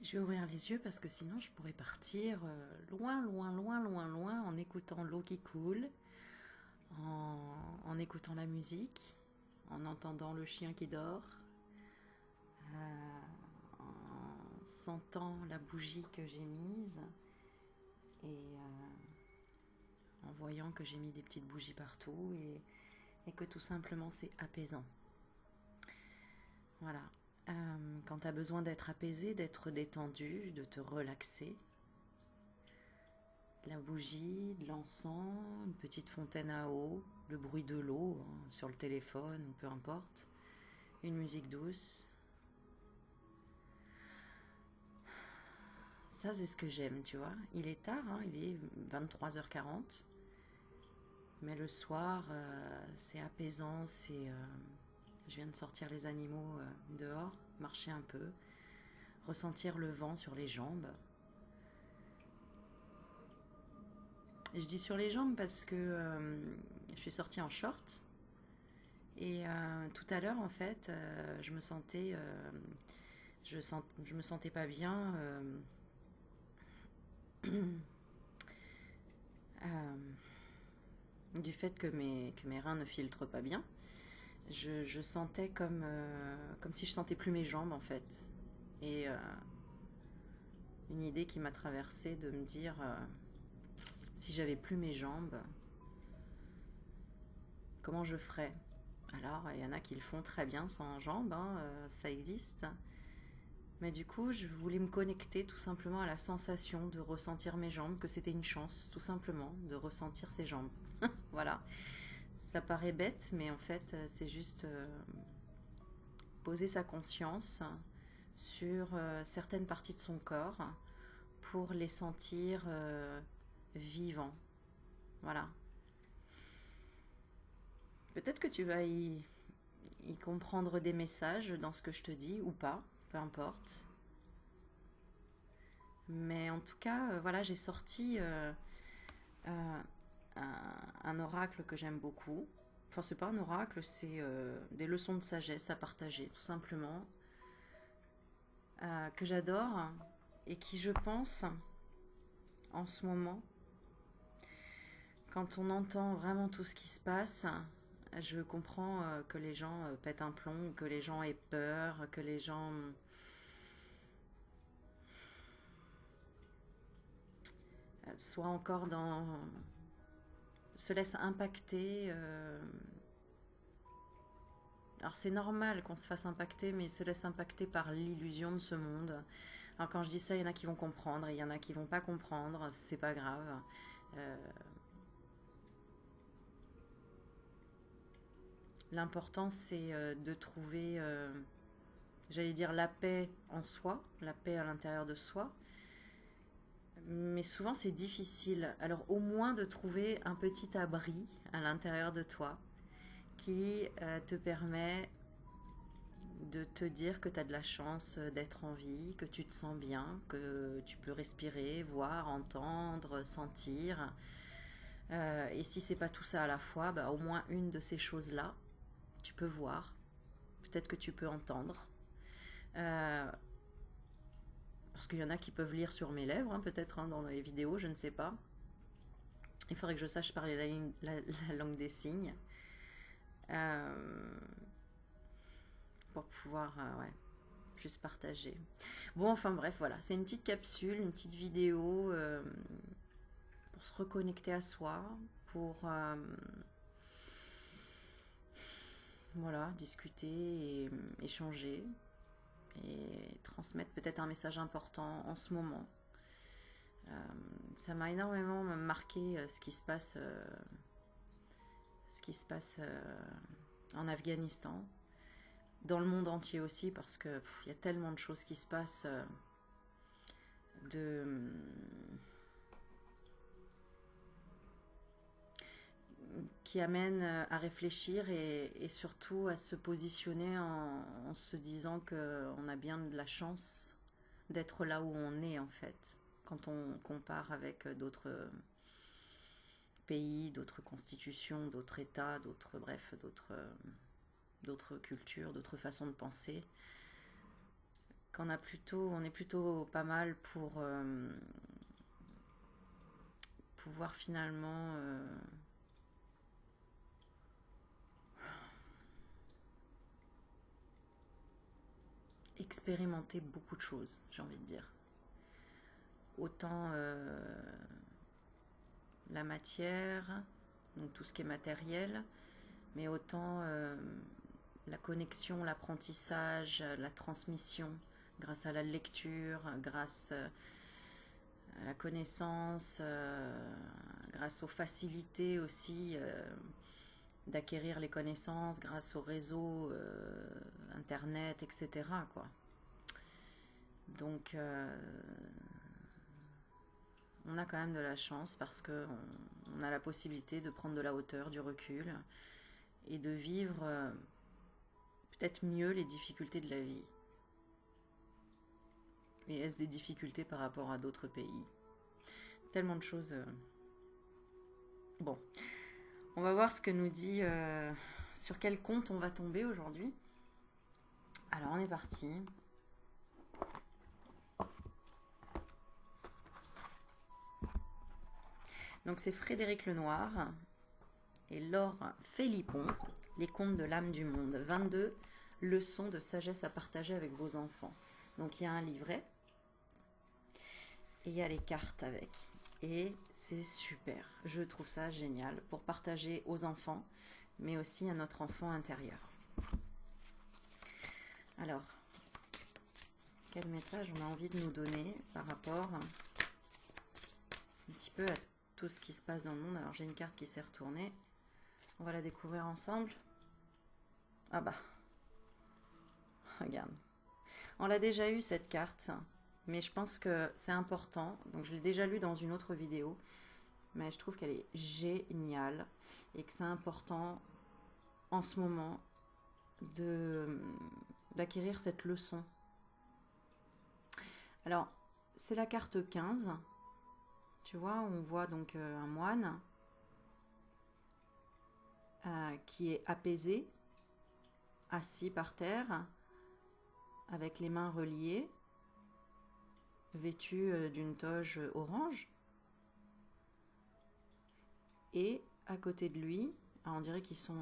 Je vais ouvrir les yeux parce que sinon je pourrais partir loin, loin, loin, loin, loin en écoutant l'eau qui coule, en écoutant la musique, en entendant le chien qui dort, en sentant la bougie que j'ai mise et en voyant que j'ai mis des petites bougies partout et que tout simplement c'est apaisant. Voilà. Quand tu as besoin d'être apaisé, d'être détendu, de te relaxer, de la bougie, de l'encens, une petite fontaine à eau, le bruit de l'eau hein, sur le téléphone ou peu importe, une musique douce. Ça, c'est ce que j'aime, tu vois. Il est tard, hein, il est 23h40, mais le soir, c'est apaisant, je viens de sortir les animaux dehors, marcher un peu, ressentir le vent sur les jambes. Et je dis sur les jambes parce que je suis sortie en short. Et tout à l'heure, en fait, je me sentais pas bien du fait que mes reins ne filtrent pas bien. Je sentais comme si je sentais plus mes jambes, en fait. Et une idée qui m'a traversée de me dire si j'avais plus mes jambes, comment je ferais? Alors, il y en a qui le font très bien sans jambes, hein, ça existe. Mais du coup, je voulais me connecter tout simplement à la sensation de ressentir mes jambes, que c'était une chance, tout simplement, de ressentir ses jambes. Voilà. Ça paraît bête, mais en fait, c'est juste poser sa conscience sur certaines parties de son corps pour les sentir vivants. Voilà. Peut-être que tu vas y comprendre des messages dans ce que je te dis ou pas, peu importe. Mais en tout cas, voilà, j'ai sorti euh, un oracle que j'aime beaucoup. Enfin, c'est pas un oracle, c'est des leçons de sagesse à partager, tout simplement, que j'adore et qui, je pense, en ce moment, quand on entend vraiment tout ce qui se passe, je comprends que les gens pètent un plomb, que les gens aient peur, que les gens soient encore dans se laissent impacter. Alors c'est normal qu'on se fasse impacter, mais se laisse impacter par l'illusion de ce monde. Alors quand je dis ça, il y en a qui vont comprendre, et il y en a qui vont pas comprendre, c'est pas grave. Euh, L'important c'est de trouver, j'allais dire la paix en soi, la paix à l'intérieur de soi. Mais souvent c'est difficile. Alors au moins de trouver un petit abri à l'intérieur de toi qui te permet de te dire que tu as de la chance d'être en vie, que tu te sens bien, que tu peux respirer, voir, entendre, sentir. Et si c'est pas tout ça à la fois, bah, au moins une de ces choses-là, tu peux voir, peut-être que tu peux entendre. Euh, Parce qu'il y en a qui peuvent lire sur mes lèvres, hein, peut-être hein, dans les vidéos, je ne sais pas. Il faudrait que je sache parler la langue des signes euh, pour pouvoir ouais, plus partager. Bon, enfin bref, voilà, c'est une petite capsule, une petite vidéo pour se reconnecter à soi, pour voilà, discuter et échanger et transmettre peut-être un message important en ce moment. Ça m'a énormément marqué ce qui se passe en Afghanistan, dans le monde entier aussi, parce que il y a tellement de choses qui se passent de qui amène à réfléchir et surtout à se positionner en se disant qu'on a bien de la chance d'être là où on est en fait, quand on compare avec d'autres pays, d'autres constitutions, d'autres États, d'autres cultures, d'autres façons de penser. on est plutôt pas mal pour pouvoir finalement expérimenter beaucoup de choses, j'ai envie de dire. Autant la matière, donc tout ce qui est matériel, mais autant la connexion, l'apprentissage, la transmission, grâce à la lecture, grâce à la connaissance, grâce aux facilités aussi d'acquérir les connaissances, grâce au réseau internet, etc. quoi. Donc on a quand même de la chance parce que on a la possibilité de prendre de la hauteur, du recul et de vivre peut-être mieux les difficultés de la vie. Et est-ce des difficultés par rapport à d'autres pays? Tellement de choses. Bon, on va voir ce que nous dit, sur quel compte on va tomber aujourd'hui. Alors on est parti. Donc c'est Frédéric Lenoir et Laure Philippon, Les contes de l'âme du monde. 22 leçons de sagesse à partager avec vos enfants. Donc il y a un livret et il y a les cartes avec. Et c'est super. Je trouve ça génial pour partager aux enfants, mais aussi à notre enfant intérieur. Alors, quel message on a envie de nous donner par rapport un petit peu à tout ce qui se passe dans le monde? Alors j'ai une carte qui s'est retournée. On va la découvrir ensemble. Ah bah, regarde. On l'a déjà eu cette carte, mais je pense que c'est important. Donc je l'ai déjà lu dans une autre vidéo, mais je trouve qu'elle est géniale et que c'est important en ce moment d'acquérir cette leçon. Alors, c'est la carte 15. Tu vois, on voit donc un moine qui est apaisé, assis par terre, avec les mains reliées, vêtu d'une toge orange. Et à côté de lui, on dirait qu'ils sont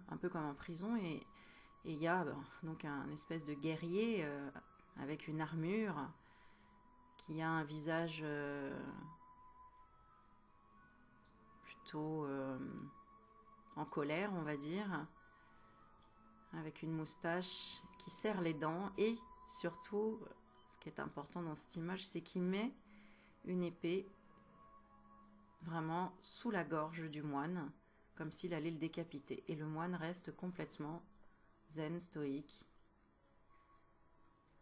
un peu comme en prison, et il y a donc un espèce de guerrier avec une armure qui a un visage plutôt en colère, on va dire, avec une moustache qui serre les dents, et surtout, ce qui est important dans cette image, c'est qu'il met une épée vraiment sous la gorge du moine, comme s'il allait le décapiter. Et le moine reste complètement zen, stoïque.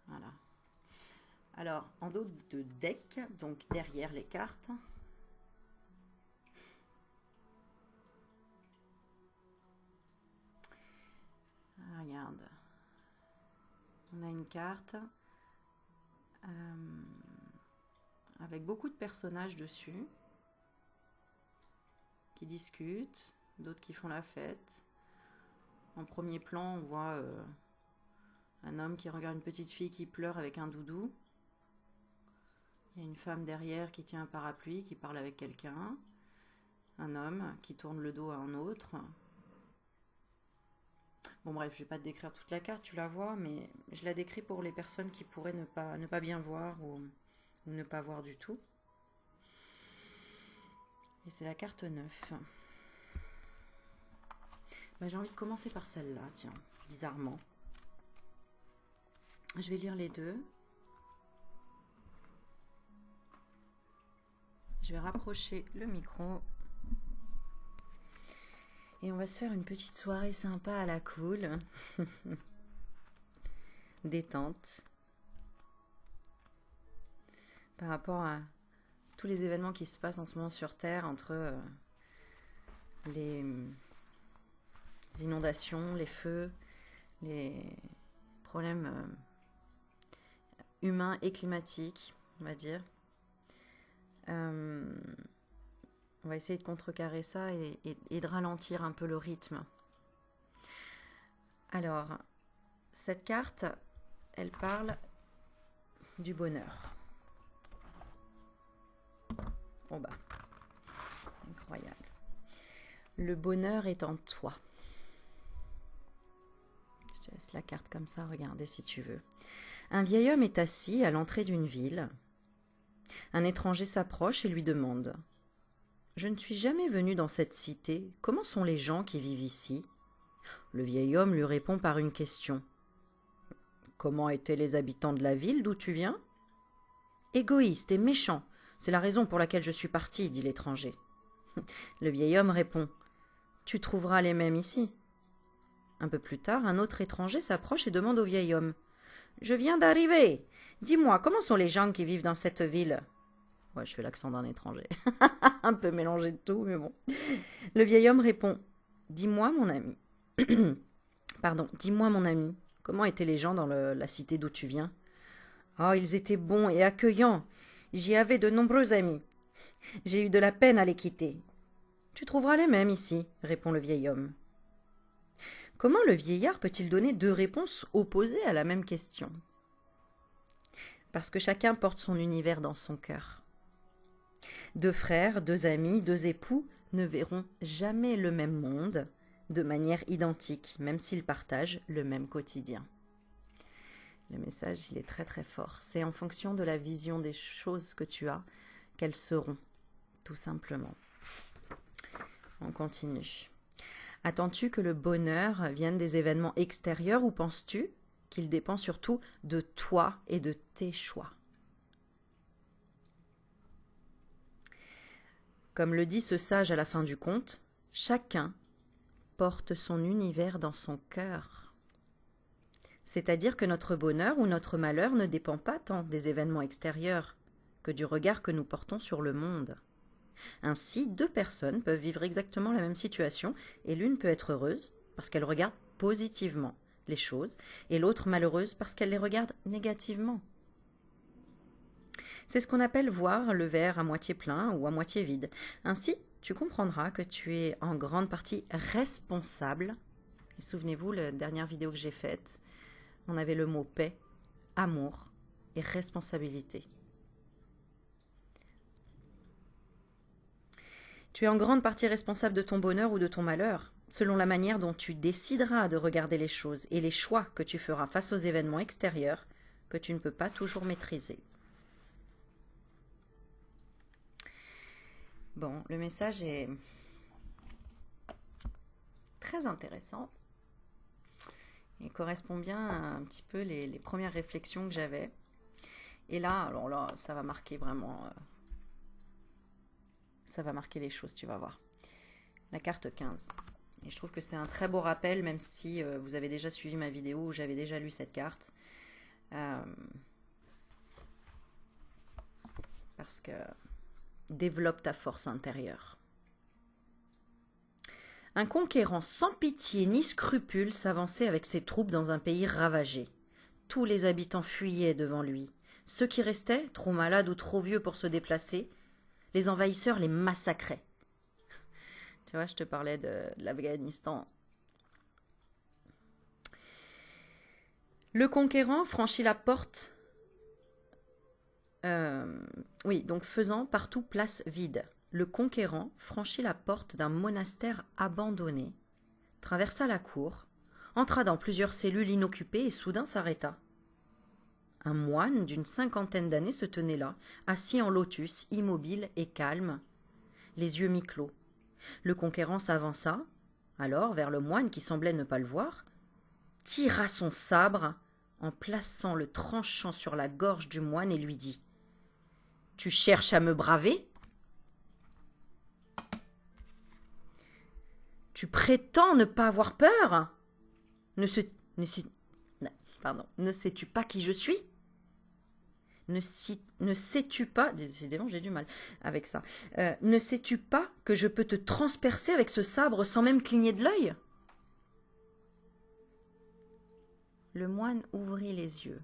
Voilà. Alors, en dos de deck, donc derrière les cartes, regarde, on a une carte avec beaucoup de personnages dessus qui discutent, d'autres qui font la fête. En premier plan, on voit un homme qui regarde une petite fille qui pleure avec un doudou. Il y a une femme derrière qui tient un parapluie, qui parle avec quelqu'un. Un homme qui tourne le dos à un autre. Bon bref, je vais pas te décrire toute la carte, tu la vois, mais je la décris pour les personnes qui pourraient ne pas bien voir ou ne pas voir du tout. Et c'est la carte 9. Bah, j'ai envie de commencer par celle-là, tiens, bizarrement. Je vais lire les deux. Je vais rapprocher le micro. Et on va se faire une petite soirée sympa à la cool. Détente. Par rapport à tous les événements qui se passent en ce moment sur Terre, entre les inondations, les feux, les problèmes humains et climatiques, on va dire. On va essayer de contrecarrer ça et de ralentir un peu le rythme. Alors, cette carte, elle parle du bonheur. Oh bah, incroyable. Le bonheur est en toi. Je te laisse la carte comme ça, regardez si tu veux. Un vieil homme est assis à l'entrée d'une ville. Un étranger s'approche et lui demande « Je ne suis jamais venu dans cette cité. Comment sont les gens qui vivent ici ?» Le vieil homme lui répond par une question. « Comment étaient les habitants de la ville d'où tu viens ?»« Égoïstes et méchants. C'est la raison pour laquelle je suis parti, dit l'étranger. Le vieil homme répond « Tu trouveras les mêmes ici. » Un peu plus tard, un autre étranger s'approche et demande au vieil homme « Je viens d'arriver. Dis-moi, comment sont les gens qui vivent dans cette ville ?» Ouais, je fais l'accent d'un étranger. Un peu mélangé de tout, mais bon. Le vieil homme répond « Dis-moi, mon ami. Pardon, dis-moi, mon ami, comment étaient les gens dans la cité d'où tu viens ?»« Oh, ils étaient bons et accueillants. J'y avais de nombreux amis. J'ai eu de la peine à les quitter. »« Tu trouveras les mêmes ici, » répond le vieil homme. Comment le vieillard peut-il donner deux réponses opposées à la même question? Parce que chacun porte son univers dans son cœur. Deux frères, deux amis, deux époux ne verront jamais le même monde de manière identique, même s'ils partagent le même quotidien. Le message, il est très très fort. C'est en fonction de la vision des choses que tu as qu'elles seront, tout simplement. On continue. Attends-tu que le bonheur vienne des événements extérieurs ou penses-tu qu'il dépend surtout de toi et de tes choix? Comme le dit ce sage à la fin du conte, chacun porte son univers dans son cœur. C'est-à-dire que notre bonheur ou notre malheur ne dépend pas tant des événements extérieurs que du regard que nous portons sur le monde. Ainsi, deux personnes peuvent vivre exactement la même situation et l'une peut être heureuse parce qu'elle regarde positivement les choses et l'autre malheureuse parce qu'elle les regarde négativement. C'est ce qu'on appelle voir le verre à moitié plein ou à moitié vide. Ainsi, tu comprendras que tu es en grande partie responsable. Et souvenez-vous, la dernière vidéo que j'ai faite, on avait le mot paix, amour et responsabilité. Tu es en grande partie responsable de ton bonheur ou de ton malheur, selon la manière dont tu décideras de regarder les choses et les choix que tu feras face aux événements extérieurs que tu ne peux pas toujours maîtriser. Bon, le message est très intéressant. Il correspond bien à un petit peu les premières réflexions que j'avais. Et là, alors là, ça va marquer vraiment... ça va marquer les choses, tu vas voir. La carte 15. Et je trouve que c'est un très beau rappel, même si vous avez déjà suivi ma vidéo où j'avais déjà lu cette carte. Parce que développe ta force intérieure. Un conquérant sans pitié ni scrupule s'avançait avec ses troupes dans un pays ravagé. Tous les habitants fuyaient devant lui. Ceux qui restaient, trop malades ou trop vieux pour se déplacer, les envahisseurs les massacraient. Tu vois, je te parlais de l'Afghanistan. Le conquérant franchit la porte, donc faisant partout place vide. Le conquérant franchit la porte d'un monastère abandonné, traversa la cour, entra dans plusieurs cellules inoccupées et soudain s'arrêta. Un moine d'une 50aine d'années se tenait là, assis en lotus, immobile et calme, les yeux mi-clos. Le conquérant s'avança, alors, vers le moine qui semblait ne pas le voir, tira son sabre en plaçant le tranchant sur la gorge du moine et lui dit « Tu cherches à me braver ? Tu prétends ne pas avoir peur ? Ne sais-tu pas qui je suis ? Ne sais-tu pas, décidément j'ai du mal avec ça, ne sais-tu pas que je peux te transpercer avec ce sabre sans même cligner de l'œil ?» Le moine ouvrit les yeux,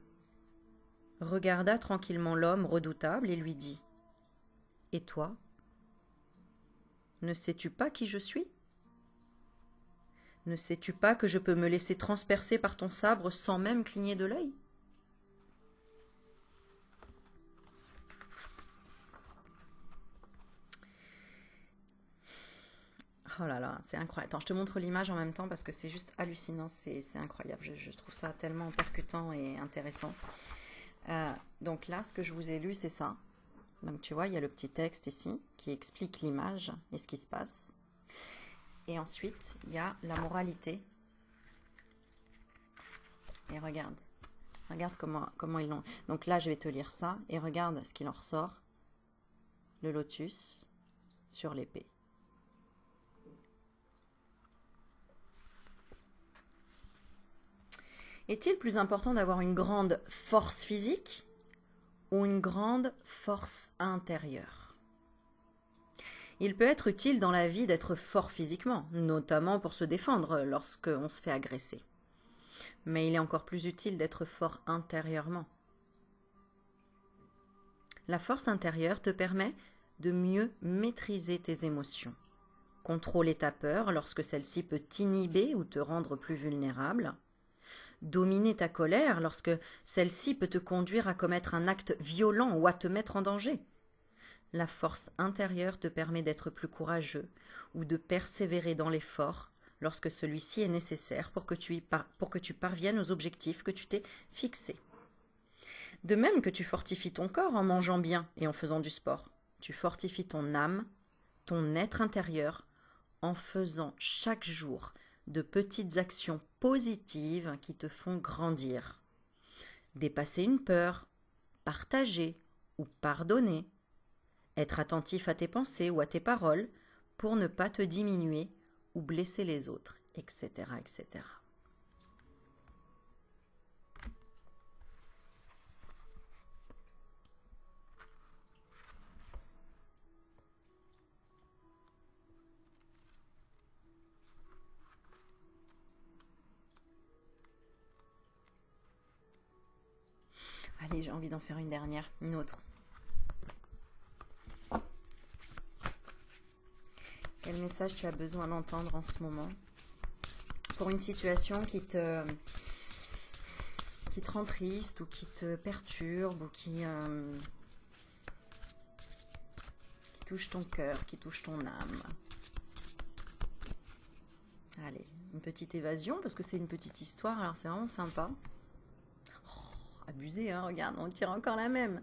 regarda tranquillement l'homme redoutable et lui dit « Et toi ? Ne sais-tu pas qui je suis ? Ne sais-tu pas que je peux me laisser transpercer par ton sabre sans même cligner de l'œil ? Oh là là, c'est incroyable. Attends, je te montre l'image en même temps parce que c'est juste hallucinant, c'est incroyable. Je trouve ça tellement percutant et intéressant. Donc là, ce que je vous ai lu, c'est ça. Donc tu vois, il y a le petit texte ici qui explique l'image et ce qui se passe. Et ensuite, il y a la moralité. Et regarde. Regarde comment ils l'ont. Donc là, je vais te lire ça et regarde ce qu'il en ressort. Le lotus sur l'épée. Est-il plus important d'avoir une grande force physique ou une grande force intérieure? Il peut être utile dans la vie d'être fort physiquement, notamment pour se défendre lorsqu'on se fait agresser. Mais il est encore plus utile d'être fort intérieurement. La force intérieure te permet de mieux maîtriser tes émotions, contrôler ta peur lorsque celle-ci peut t'inhiber ou te rendre plus vulnérable, dominer ta colère lorsque celle-ci peut te conduire à commettre un acte violent ou à te mettre en danger. La force intérieure te permet d'être plus courageux ou de persévérer dans l'effort lorsque celui-ci est nécessaire pour que tu parviennes aux objectifs que tu t'es fixés. De même que tu fortifies ton corps en mangeant bien et en faisant du sport, tu fortifies ton âme, ton être intérieur, en faisant chaque jour de petites actions positives qui te font grandir. Dépasser une peur, partager ou pardonner, être attentif à tes pensées ou à tes paroles pour ne pas te diminuer ou blesser les autres, etc., etc. Allez, j'ai envie d'en faire une dernière, une autre. Quel message tu as besoin d'entendre en ce moment pour une situation qui te rend triste ou qui te perturbe ou qui touche ton cœur, qui touche ton âme. Allez, une petite évasion parce que c'est une petite histoire, alors c'est vraiment sympa. Oh, abusé, hein, regarde, on tire encore la même.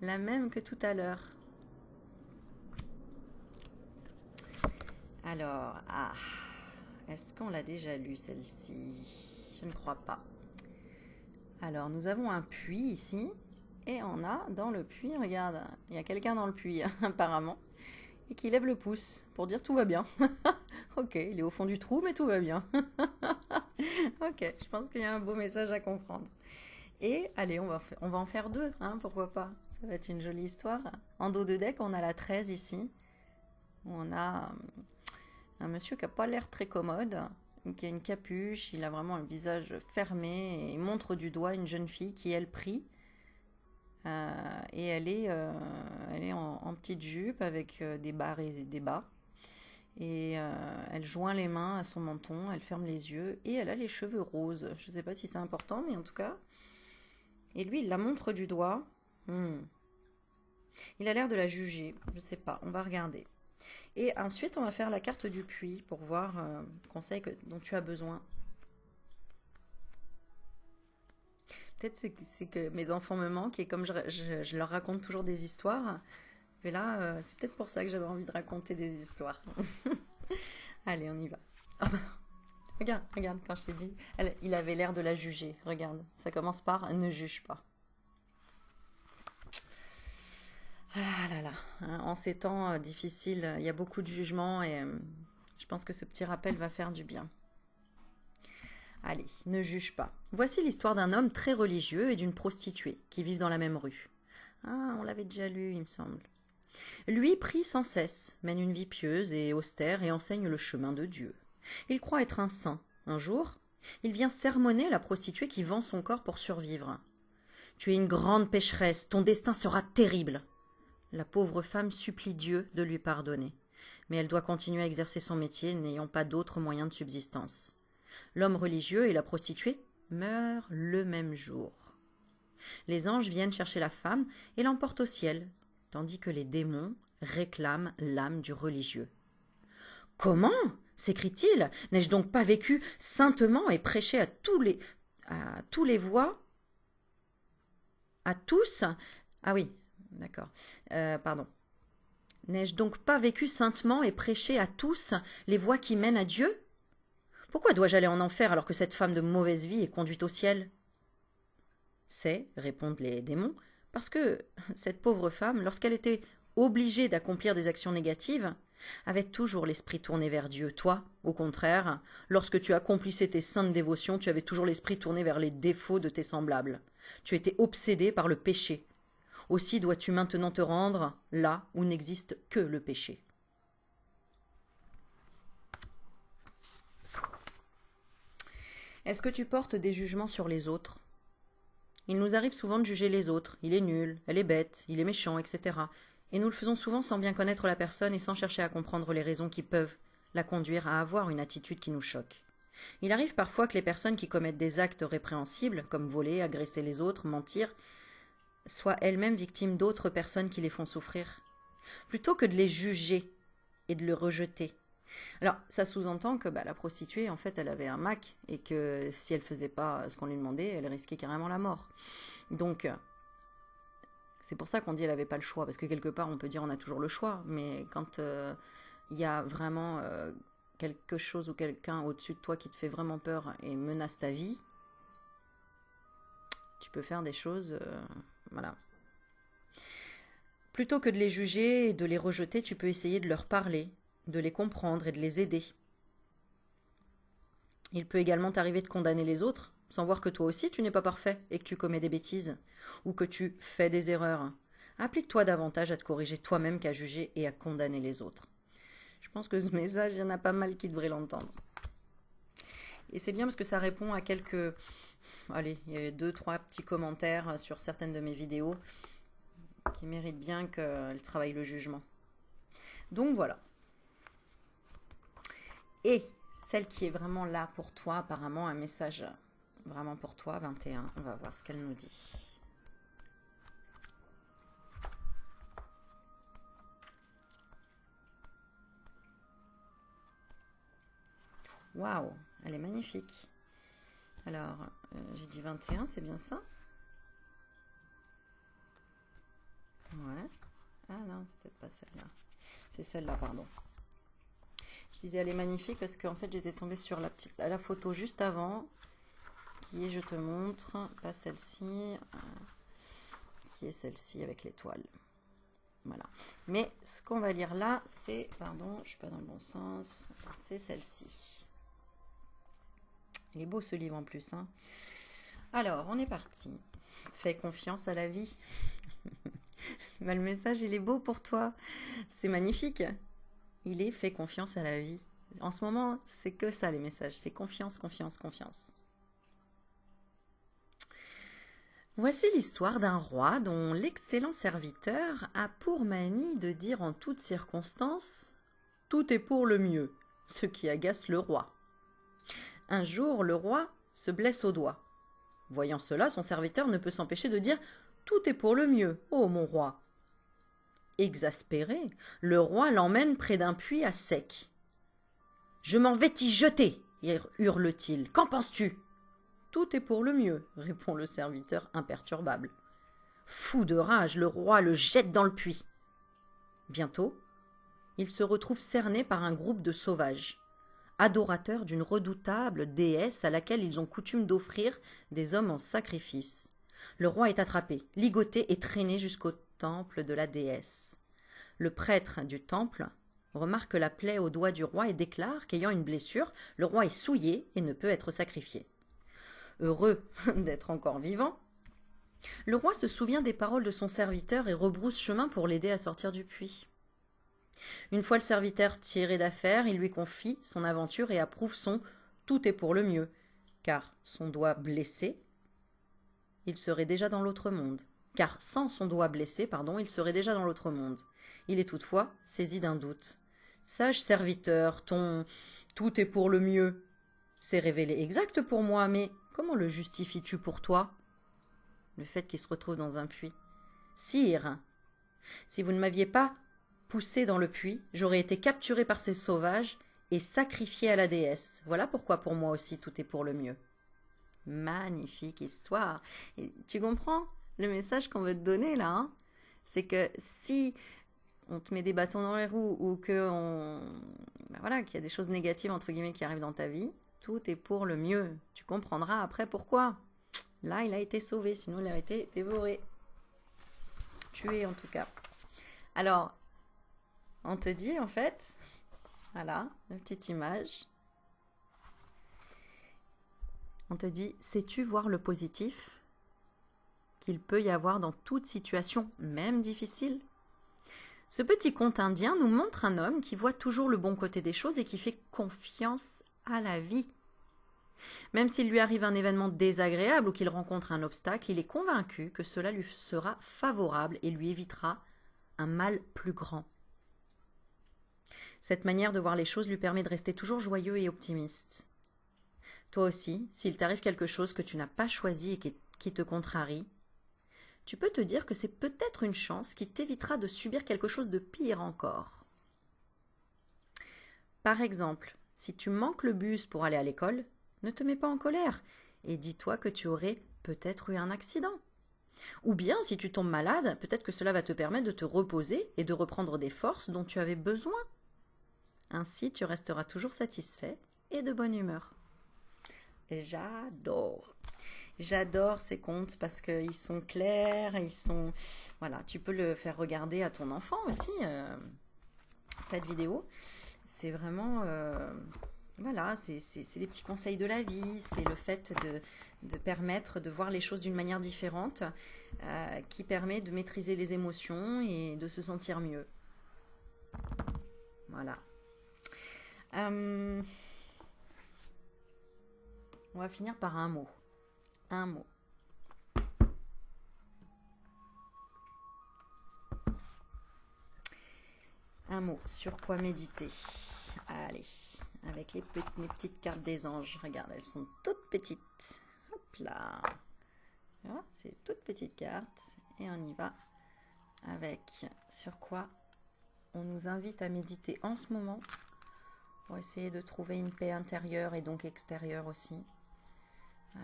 La même que tout à l'heure. Alors, est-ce qu'on l'a déjà lu celle-ci? Je ne crois pas. Alors, nous avons un puits ici, et on a dans le puits, regarde, il y a quelqu'un dans le puits, apparemment, et qui lève le pouce pour dire tout va bien. Ok, il est au fond du trou, mais tout va bien. Ok, je pense qu'il y a un beau message à comprendre. Et allez, on va en faire deux, hein, pourquoi pas? Ça va être une jolie histoire. En dos de deck, on a la 13 ici, où on a un monsieur qui n'a pas l'air très commode, qui a une capuche, il a vraiment le visage fermé et il montre du doigt une jeune fille qui, elle, prie. Et elle est en petite jupe avec des barres et des bas. Et elle joint les mains à son menton, elle ferme les yeux et elle a les cheveux roses. Je ne sais pas si c'est important, mais en tout cas. Et lui, il la montre du doigt. Il a l'air de la juger. Je ne sais pas, on va regarder. Et ensuite, on va faire la carte du puits pour voir conseil dont tu as besoin. Peut-être c'est que mes enfants me manquent et comme je leur raconte toujours des histoires, mais là, c'est peut-être pour ça que j'avais envie de raconter des histoires. Allez, on y va. Oh, regarde, quand je t'ai dit, il avait l'air de la juger. Regarde, ça commence par ne juge pas. Ah là là, hein, en ces temps difficiles, il y a beaucoup de jugements et je pense que ce petit rappel va faire du bien. Allez, ne juge pas. Voici l'histoire d'un homme très religieux et d'une prostituée qui vivent dans la même rue. Ah, on l'avait déjà lu, il me semble. Lui prie sans cesse, mène une vie pieuse et austère et enseigne le chemin de Dieu. Il croit être un saint. Un jour, il vient sermonner la prostituée qui vend son corps pour survivre. « Tu es une grande pécheresse, ton destin sera terrible. » La pauvre femme supplie Dieu de lui pardonner. Mais elle doit continuer à exercer son métier, n'ayant pas d'autres moyens de subsistance. L'homme religieux et la prostituée meurent le même jour. Les anges viennent chercher la femme et l'emportent au ciel, tandis que les démons réclament l'âme du religieux. Comment? S'écrie-t-il. N'ai-je donc pas vécu saintement et prêché à tous les voix, à tous? Ah oui, d'accord. Pardon. N'ai-je donc pas vécu saintement et prêché à tous les voies qui mènent à Dieu? Pourquoi dois-je aller en enfer alors que cette femme de mauvaise vie est conduite au ciel? C'est, répondent les démons, parce que cette pauvre femme, lorsqu'elle était obligée d'accomplir des actions négatives, avait toujours l'esprit tourné vers Dieu. Toi, au contraire, lorsque tu accomplissais tes saintes dévotions, tu avais toujours l'esprit tourné vers les défauts de tes semblables. Tu étais obsédé par le péché. Aussi dois-tu maintenant te rendre là où n'existe que le péché. Est-ce que tu portes des jugements sur les autres? Il nous arrive souvent de juger les autres. Il est nul, elle est bête, il est méchant, etc. Et nous le faisons souvent sans bien connaître la personne et sans chercher à comprendre les raisons qui peuvent la conduire à avoir une attitude qui nous choque. Il arrive parfois que les personnes qui commettent des actes répréhensibles, comme voler, agresser les autres, mentir, soient elles-mêmes victimes d'autres personnes qui les font souffrir. Plutôt que de les juger et de le rejeter. Alors, ça sous-entend que la prostituée, en fait, elle avait un Mac et que si elle faisait pas ce qu'on lui demandait, elle risquait carrément la mort. Donc, c'est pour ça qu'on dit qu'elle n'avait pas le choix, parce que quelque part, on peut dire on a toujours le choix, mais quand il y a vraiment quelque chose ou quelqu'un au-dessus de toi qui te fait vraiment peur et menace ta vie, tu peux faire des choses, voilà. Plutôt que de les juger et de les rejeter, tu peux essayer de leur parler, de les comprendre et de les aider. Il peut également t'arriver de condamner les autres, sans voir que toi aussi tu n'es pas parfait et que tu commets des bêtises, ou que tu fais des erreurs. Applique-toi davantage à te corriger toi-même qu'à juger et à condamner les autres. Je pense que ce message, il y en a pas mal qui devraient l'entendre. Et c'est bien parce que ça répond à quelques... Allez, il y a 2-3 petits commentaires sur certaines de mes vidéos qui méritent bien qu'elles travaillent le jugement. Donc voilà. Et celle qui est vraiment là pour toi, apparemment un message vraiment pour toi, 21, on va voir ce qu'elle nous dit. Waouh, elle est magnifique. Alors, j'ai dit 21, c'est bien ça? Ouais. Ah non, c'est peut-être pas celle-là. C'est celle-là, pardon. Je disais elle est magnifique parce qu'en fait j'étais tombée sur la photo juste avant, qui est, je te montre, pas celle-ci, qui est celle-ci avec l'étoile. Voilà. Mais ce qu'on va lire là, c'est, pardon, je suis pas dans le bon sens, c'est celle-ci. Il est beau ce livre en plus, hein. Alors, on est parti. Fais confiance à la vie. Le message, il est beau pour toi. C'est magnifique. Il est fais confiance à la vie. En ce moment, c'est que ça les messages. C'est confiance, confiance, confiance. Voici l'histoire d'un roi dont l'excellent serviteur a pour manie de dire en toutes circonstances « Tout est pour le mieux », ce qui agace le roi. Un jour, le roi se blesse au doigt. Voyant cela, son serviteur ne peut s'empêcher de dire « Tout est pour le mieux, ô mon roi ». Exaspéré, le roi l'emmène près d'un puits à sec. « Je m'en vais t'y jeter !» hurle-t-il. « Qu'en penses-tu » ? « Tout est pour le mieux », répond le serviteur imperturbable. Fou de rage, le roi le jette dans le puits. Bientôt, il se retrouve cerné par un groupe de sauvages, adorateurs d'une redoutable déesse à laquelle ils ont coutume d'offrir des hommes en sacrifice. Le roi est attrapé, ligoté et traîné jusqu'au temple de la déesse. Le prêtre du temple remarque la plaie au doigt du roi et déclare qu'ayant une blessure, le roi est souillé et ne peut être sacrifié. Heureux d'être encore vivant, le roi se souvient des paroles de son serviteur et rebrousse chemin pour l'aider à sortir du puits. Une fois le serviteur tiré d'affaire, il lui confie son aventure et approuve son « tout est pour le mieux », car son doigt blessé, il serait déjà dans l'autre monde. Car sans son doigt blessé, il serait déjà dans l'autre monde. Il est toutefois saisi d'un doute. « Sage serviteur, ton « tout est pour le mieux » s'est révélé exact pour moi, mais comment le justifies-tu pour toi ? Le fait qu'il se retrouve dans un puits. Sire, si vous ne m'aviez pas poussé dans le puits, j'aurais été capturé par ces sauvages et sacrifié à la déesse. Voilà pourquoi pour moi aussi tout est pour le mieux. Magnifique histoire. Et tu comprends le message qu'on veut te donner là, hein? C'est que si on te met des bâtons dans les roues ou que ben voilà, qu'il y a des choses négatives entre guillemets qui arrivent dans ta vie, tout est pour le mieux. Tu comprendras après pourquoi. Là, il a été sauvé, sinon il aurait été dévoré. Tué en tout cas. Alors, on te dit en fait, voilà, une petite image. On te dit, sais-tu voir le positif qu'il peut y avoir dans toute situation, même difficile? Ce petit conte indien nous montre un homme qui voit toujours le bon côté des choses et qui fait confiance à la vie. Même s'il lui arrive un événement désagréable ou qu'il rencontre un obstacle, il est convaincu que cela lui sera favorable et lui évitera un mal plus grand. Cette manière de voir les choses lui permet de rester toujours joyeux et optimiste. Toi aussi, s'il t'arrive quelque chose que tu n'as pas choisi et qui te contrarie, tu peux te dire que c'est peut-être une chance qui t'évitera de subir quelque chose de pire encore. Par exemple, si tu manques le bus pour aller à l'école, ne te mets pas en colère et dis-toi que tu aurais peut-être eu un accident. Ou bien, si tu tombes malade, peut-être que cela va te permettre de te reposer et de reprendre des forces dont tu avais besoin. Ainsi, tu resteras toujours satisfait et de bonne humeur. J'adore. J'adore ces contes parce qu'ils sont clairs, ils sont... Voilà, tu peux le faire regarder à ton enfant aussi, cette vidéo. C'est vraiment... voilà, c'est les petits conseils de la vie, c'est le fait de permettre de voir les choses d'une manière différente qui permet de maîtriser les émotions et de se sentir mieux. Voilà. On va finir par un mot. Un mot. Un mot. Sur quoi méditer? Allez, avec mes petites cartes des anges. Regarde, elles sont toutes petites. Hop là. C'est toutes petites cartes. Et on y va avec sur quoi on nous invite à méditer en ce moment pour essayer de trouver une paix intérieure et donc extérieure aussi.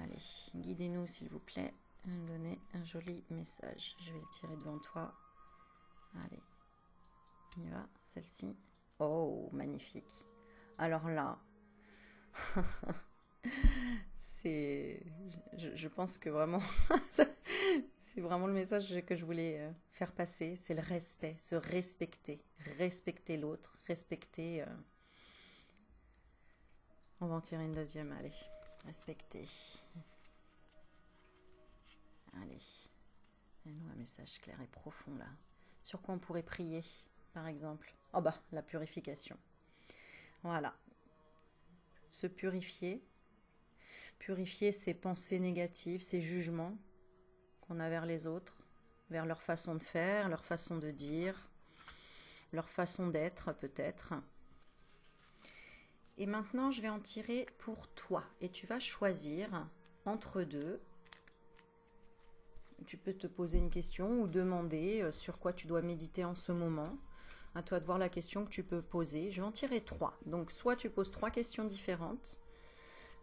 Allez, guidez-nous s'il vous plaît. Donnez un joli message. Je vais le tirer devant toi. Allez, on y va. Celle-ci. Oh, magnifique. Alors là, je pense que vraiment, c'est vraiment le message que je voulais faire passer. C'est le respect, se respecter. Respecter l'autre, respecter... On va en tirer une deuxième, allez. Respecter. Allez. Donne-nous un message clair et profond là. Sur quoi on pourrait prier, par exemple? Oh bah, la purification. Voilà. Se purifier. Purifier ses pensées négatives, ses jugements qu'on a vers les autres, vers leur façon de faire, leur façon de dire, leur façon d'être peut-être. Et maintenant, je vais en tirer pour toi. Et tu vas choisir entre deux. Tu peux te poser une question ou demander sur quoi tu dois méditer en ce moment. À toi de voir la question que tu peux poser. Je vais en tirer 3. Donc, soit tu poses 3 questions différentes,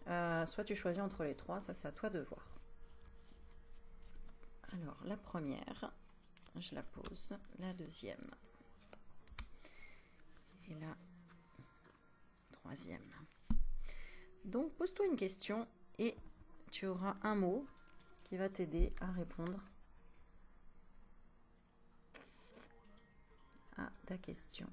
soit tu choisis entre les 3. Ça, c'est à toi de voir. Alors, la première, je la pose. La deuxième. Et la troisième. Donc, pose-toi une question et tu auras un mot qui va t'aider à répondre à ta question.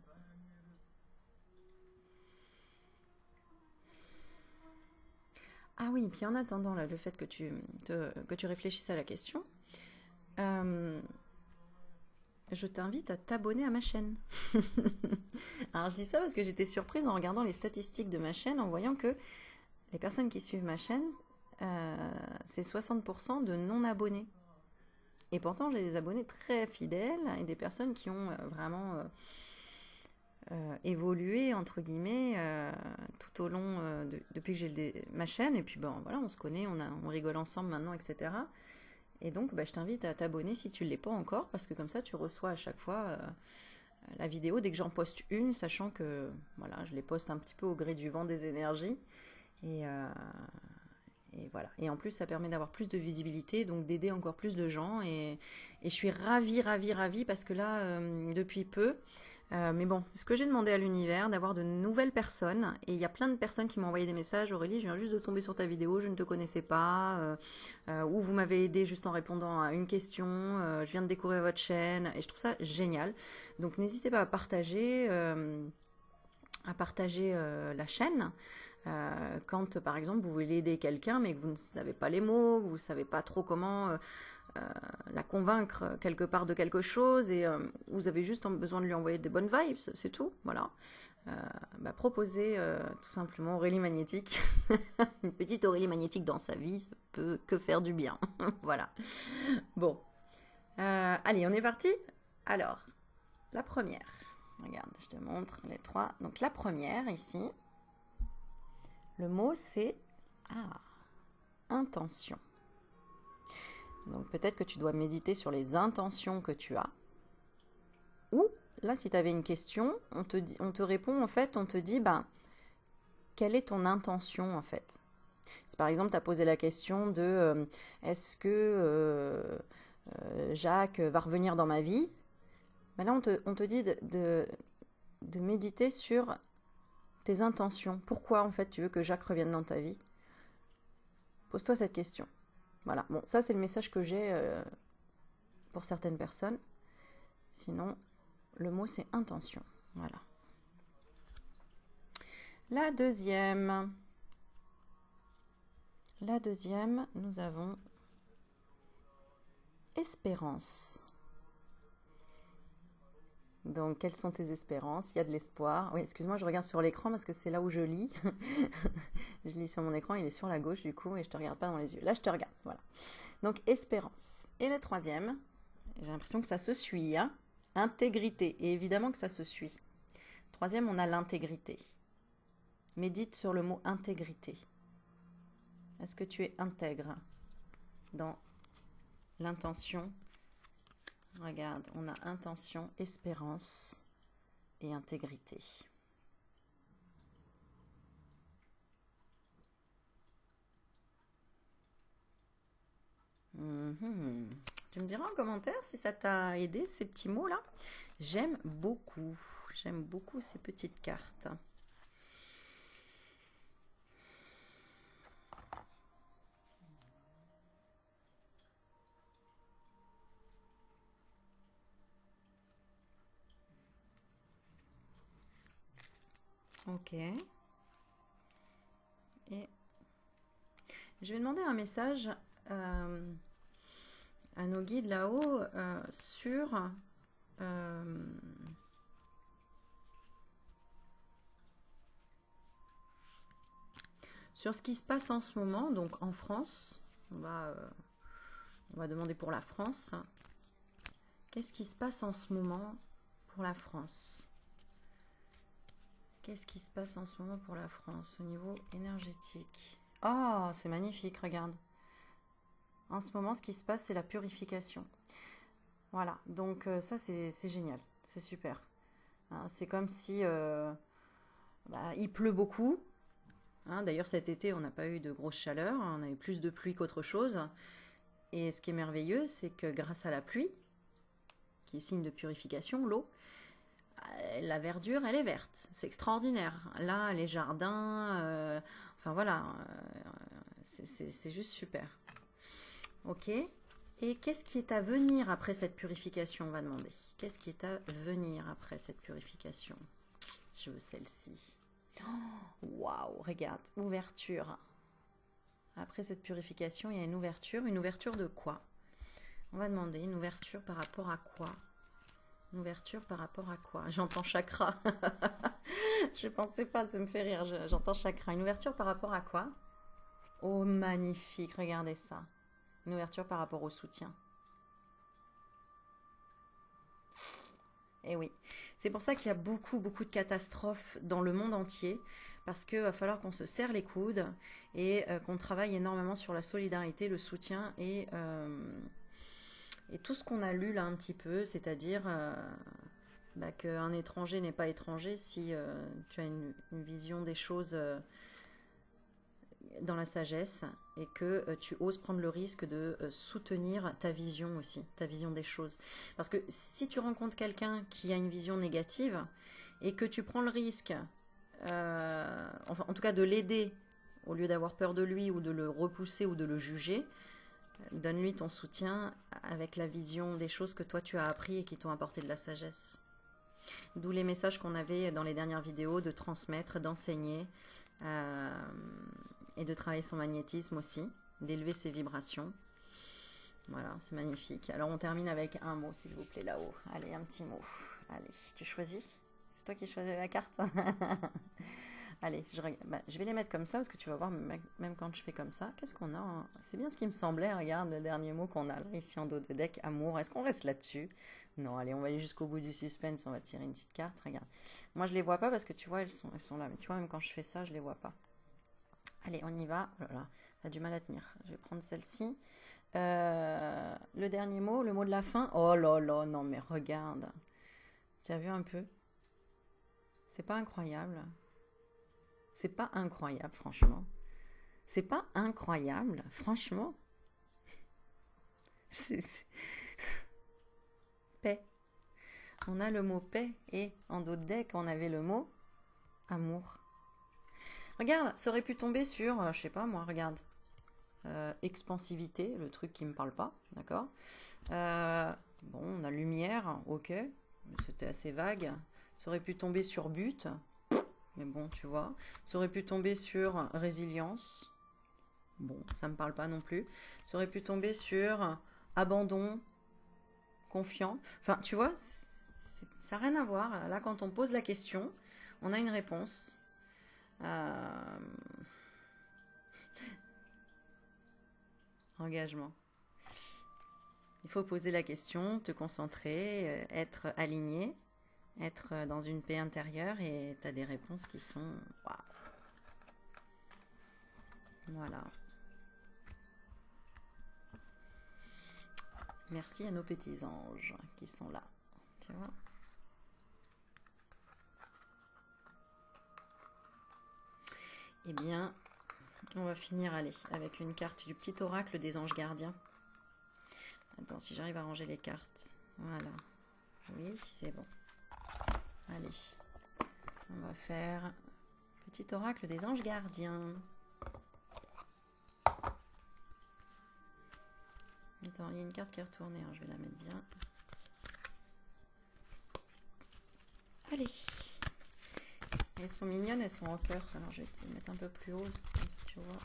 Ah oui, puis en attendant là, le fait que tu réfléchisses à la question, je t'invite à t'abonner à ma chaîne. Alors je dis ça parce que j'étais surprise en regardant les statistiques de ma chaîne, en voyant que les personnes qui suivent ma chaîne, c'est 60% de non-abonnés. Et pourtant, j'ai des abonnés très fidèles et des personnes qui ont vraiment évolué, entre guillemets, tout au long, depuis que j'ai ma chaîne. Et puis, bon, voilà, on se connaît, on rigole ensemble maintenant, etc. Et donc, je t'invite à t'abonner si tu ne l'es pas encore, parce que comme ça, tu reçois à chaque fois la vidéo dès que j'en poste une, sachant que voilà, je les poste un petit peu au gré du vent des énergies. Et voilà. Et en plus, ça permet d'avoir plus de visibilité, donc d'aider encore plus de gens. Et je suis ravie, ravie, ravie, parce que là, depuis peu, mais bon, c'est ce que j'ai demandé à l'univers, d'avoir de nouvelles personnes. Et il y a plein de personnes qui m'ont envoyé des messages. Aurélie, je viens juste de tomber sur ta vidéo, je ne te connaissais pas. Ou vous m'avez aidé juste en répondant à une question. Je viens de découvrir votre chaîne. Et je trouve ça génial. Donc n'hésitez pas à partager la chaîne. Quand par exemple vous voulez aider quelqu'un mais que vous ne savez pas les mots, vous ne savez pas trop comment la convaincre quelque part de quelque chose et vous avez juste besoin de lui envoyer des bonnes vibes, c'est tout, voilà. Proposez tout simplement Aurélie Magnétique. Une petite Aurélie Magnétique dans sa vie, ça peut que faire du bien. Voilà. Bon. Allez, on est parti. Alors, la première. Regarde, je te montre les trois. Donc la première ici, le mot c'est intention. Donc peut-être que tu dois méditer sur les intentions que tu as. Ou là, si tu avais une question, on te répond en fait, on te dit quelle est ton intention en fait. Si par exemple tu as posé la question de est-ce que Jacques va revenir dans ma vie, là on te dit de méditer sur tes intentions. Pourquoi en fait tu veux que Jacques revienne dans ta vie? Pose-toi cette question. Voilà, bon, ça c'est le message que j'ai pour certaines personnes. Sinon, le mot c'est intention. Voilà. La deuxième, nous avons espérance. Donc, quelles sont tes espérances? Il y a de l'espoir. Oui, excuse-moi, je regarde sur l'écran parce que c'est là où je lis. Je lis sur mon écran, il est sur la gauche du coup, et je te regarde pas dans les yeux. Là, je te regarde, voilà. Donc, espérance. Et la troisième, j'ai l'impression que ça se suit, hein? Intégrité. Et évidemment que ça se suit. Troisième, on a l'intégrité. Médite sur le mot intégrité. Est-ce que tu es intègre dans l'intention? Regarde, on a intention, espérance et intégrité. Tu me diras en commentaire si ça t'a aidé ces petits mots-là. J'aime beaucoup ces petites cartes. Ok. Et je vais demander un message à nos guides là-haut sur ce qui se passe en ce moment, donc en France. On va demander pour la France. Qu'est-ce qui se passe en ce moment pour la France? Qu'est-ce qui se passe en ce moment pour la France au niveau énergétique? Oh, c'est magnifique, regarde. En ce moment, ce qui se passe, c'est la purification. Voilà, donc ça, c'est génial. C'est super. Hein, c'est comme si il pleut beaucoup. Hein, d'ailleurs, cet été, on n'a pas eu de grosse chaleur. On a eu plus de pluie qu'autre chose. Et ce qui est merveilleux, c'est que grâce à la pluie, qui est signe de purification, l'eau, la verdure, elle est verte. C'est extraordinaire. Là, les jardins, enfin voilà, c'est juste super. Ok. Et qu'est-ce qui est à venir après cette purification, on va demander. Qu'est-ce qui est à venir après cette purification? Je veux celle-ci. Waouh, regarde, ouverture. Après cette purification, il y a une ouverture. Une ouverture de quoi? On va demander une ouverture par rapport à quoi? Une ouverture par rapport à quoi? J'entends chakra. Je pensais pas, ça me fait rire. J'entends chakra. Une ouverture par rapport à quoi? Oh, magnifique, regardez ça. Une ouverture par rapport au soutien. Et oui, c'est pour ça qu'il y a beaucoup de catastrophes dans le monde entier, parce qu'il va falloir qu'on se serre les coudes et qu'on travaille énormément sur la solidarité, le soutien et tout ce qu'on a lu là un petit peu, c'est-à-dire bah, qu'un étranger n'est pas étranger si tu as une vision des choses dans la sagesse et que tu oses prendre le risque de soutenir ta vision aussi, ta vision des choses. Parce que si tu rencontres quelqu'un qui a une vision négative et que tu prends le risque, enfin, en tout cas de l'aider au lieu d'avoir peur de lui ou de le repousser ou de le juger, donne-lui ton soutien avec la vision des choses que toi tu as appris et qui t'ont apporté de la sagesse. D'où les messages qu'on avait dans les dernières vidéos de transmettre, d'enseigner et de travailler son magnétisme aussi, d'élever ses vibrations. Voilà, c'est magnifique. Alors on termine avec un mot s'il vous plaît là-haut. Allez, un petit mot. Allez, tu choisis? C'est toi qui choisis la carte. Allez, je vais les mettre comme ça parce que tu vas voir, même quand je fais comme ça, qu'est-ce qu'on a hein. C'est bien ce qui me semblait, regarde le dernier mot qu'on a là, ici en dos de deck, amour. Est-ce qu'on reste là-dessus? Non, allez, on va aller jusqu'au bout du suspense, on va tirer une petite carte, regarde. Moi, je les vois pas parce que tu vois, elles sont là, mais tu vois, même quand je fais ça, je les vois pas. Allez, on y va. Oh là là, t'as du mal à tenir. Je vais prendre celle-ci. Le dernier mot, le mot de la fin. Oh là là, non mais regarde. Tu as vu un peu? C'est pas incroyable? C'est pas incroyable, franchement. C'est pas incroyable, franchement. Paix. On a le mot paix et en dos de deck, on avait le mot amour. Regarde, ça aurait pu tomber sur, je sais pas moi, regarde. Expansivité, le truc qui me parle pas, d'accord. Bon, on a lumière, ok. C'était assez vague. Ça aurait pu tomber sur but. Mais bon, tu vois, ça aurait pu tomber sur résilience. Bon, ça me parle pas non plus. Ça aurait pu tomber sur abandon, confiant. Enfin, tu vois, ça n'a rien à voir. Là, quand on pose la question, on a une réponse. Engagement. Il faut poser la question, te concentrer, être aligné, être dans une paix intérieure et tu as des réponses qui sont... Waouh. Voilà. Merci à nos petits anges qui sont là. Tu vois? Eh bien, on va finir, allez, avec une carte du petit oracle des anges gardiens. Attends, si j'arrive à ranger les cartes. Voilà. Oui, c'est bon. Allez. On va faire petit oracle des anges gardiens. Attends, il y a une carte qui est retournée, hein, je vais la mettre bien. Allez. Elles sont mignonnes, elles sont en cœur. Alors je vais te mettre un peu plus haut, comme ça tu vois.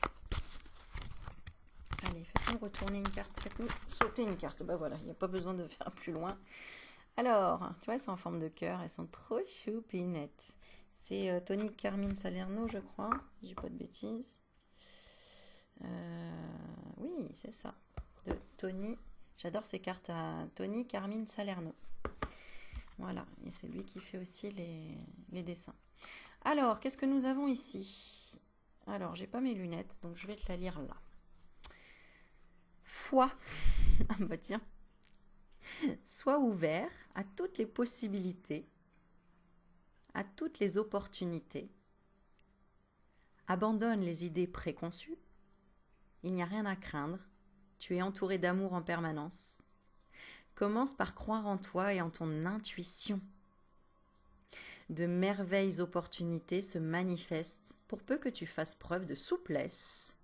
Allez, faites-nous retourner une carte, faites-nous sauter une carte. Bah voilà, il n'y a pas besoin de faire plus loin. Alors, tu vois, elles sont en forme de cœur, elles sont trop choupinettes. C'est Tony Carmine Salerno, je crois. Je dis pas de bêtises. Oui, c'est ça. De Tony. J'adore ces cartes à Tony Carmine Salerno. Voilà, et c'est lui qui fait aussi les dessins. Alors, qu'est-ce que nous avons ici? Alors, j'ai pas mes lunettes, donc je vais te la lire là. Foi. Ah bah tiens. Sois ouvert à toutes les possibilités, à toutes les opportunités. Abandonne les idées préconçues. Il n'y a rien à craindre. Tu es entouré d'amour en permanence. Commence par croire en toi et en ton intuition. De merveilleuses opportunités se manifestent pour peu que tu fasses preuve de souplesse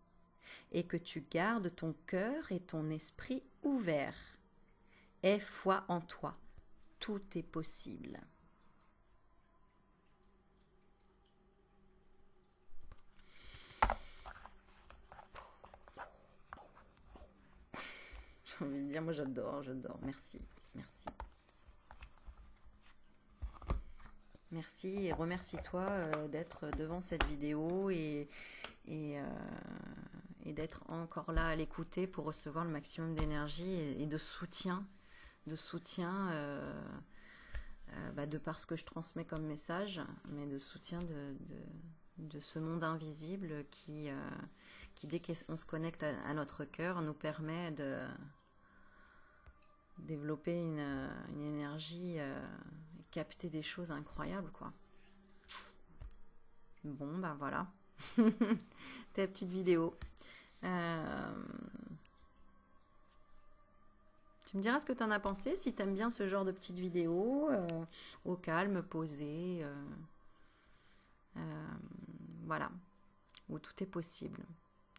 et que tu gardes ton cœur et ton esprit ouverts. Aie foi en toi. Tout est possible. J'ai envie de dire, moi j'adore. Merci, merci. Merci et remercie-toi d'être devant cette vidéo et d'être encore là à l'écouter pour recevoir le maximum d'énergie et de soutien, de par ce que je transmets comme message, mais de soutien de ce monde invisible qui dès qu'on se connecte à notre cœur, nous permet de développer une énergie capter des choses incroyables, quoi. Bon, ben voilà. Ta petite vidéo. Tu me diras ce que tu en as pensé, si tu aimes bien ce genre de petites vidéos, au calme, posées. Voilà. Où tout est possible.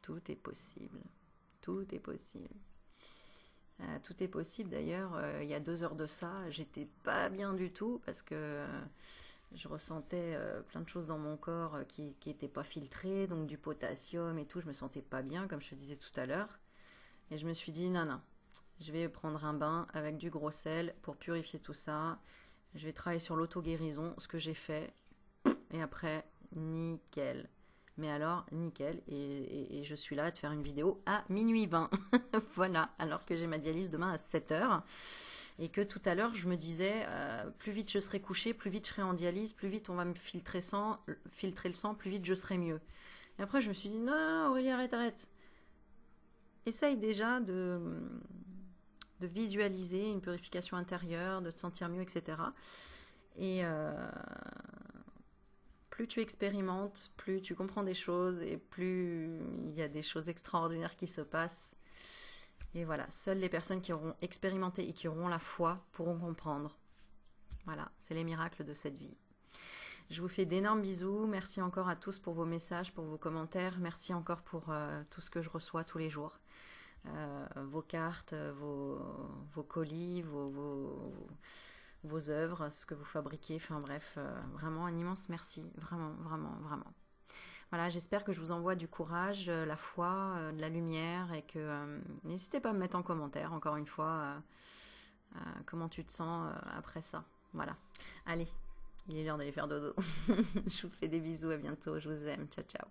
Tout est possible. Tout est possible. Tout est possible. D'ailleurs, il y a 2 heures de ça, j'étais pas bien du tout parce que je ressentais plein de choses dans mon corps qui n'étaient pas filtrées, donc du potassium et tout, je me sentais pas bien, comme je te disais tout à l'heure. Et je me suis dit, non, non, je vais prendre un bain avec du gros sel pour purifier tout ça. Je vais travailler sur l'auto-guérison, ce que j'ai fait. Et après, nickel. Mais alors, nickel. Et je suis là à te faire une vidéo à minuit 20. Voilà, alors que j'ai ma dialyse demain à 7h. Et que tout à l'heure, je me disais, plus vite je serai couchée, plus vite je serai en dialyse, plus vite on va me filtrer le sang, plus vite je serai mieux. Et après, je me suis dit, non, non, Aurélie, arrête, arrête. Essaye déjà de visualiser une purification intérieure, de te sentir mieux, etc. Et plus tu expérimentes, plus tu comprends des choses et plus il y a des choses extraordinaires qui se passent. Et voilà, seules les personnes qui auront expérimenté et qui auront la foi pourront comprendre. Voilà, c'est les miracles de cette vie. Je vous fais d'énormes bisous. Merci encore à tous pour vos messages, pour vos commentaires. Merci encore pour tout ce que je reçois tous les jours. Vos cartes, vos colis, vos œuvres, ce que vous fabriquez. Enfin bref, vraiment un immense merci. Vraiment, vraiment, vraiment. Voilà, j'espère que je vous envoie du courage, la foi, de la lumière et que n'hésitez pas à me mettre en commentaire, encore une fois, comment tu te sens après ça. Voilà. Allez, il est l'heure d'aller faire dodo. Je vous fais des bisous, à bientôt, je vous aime. Ciao, ciao.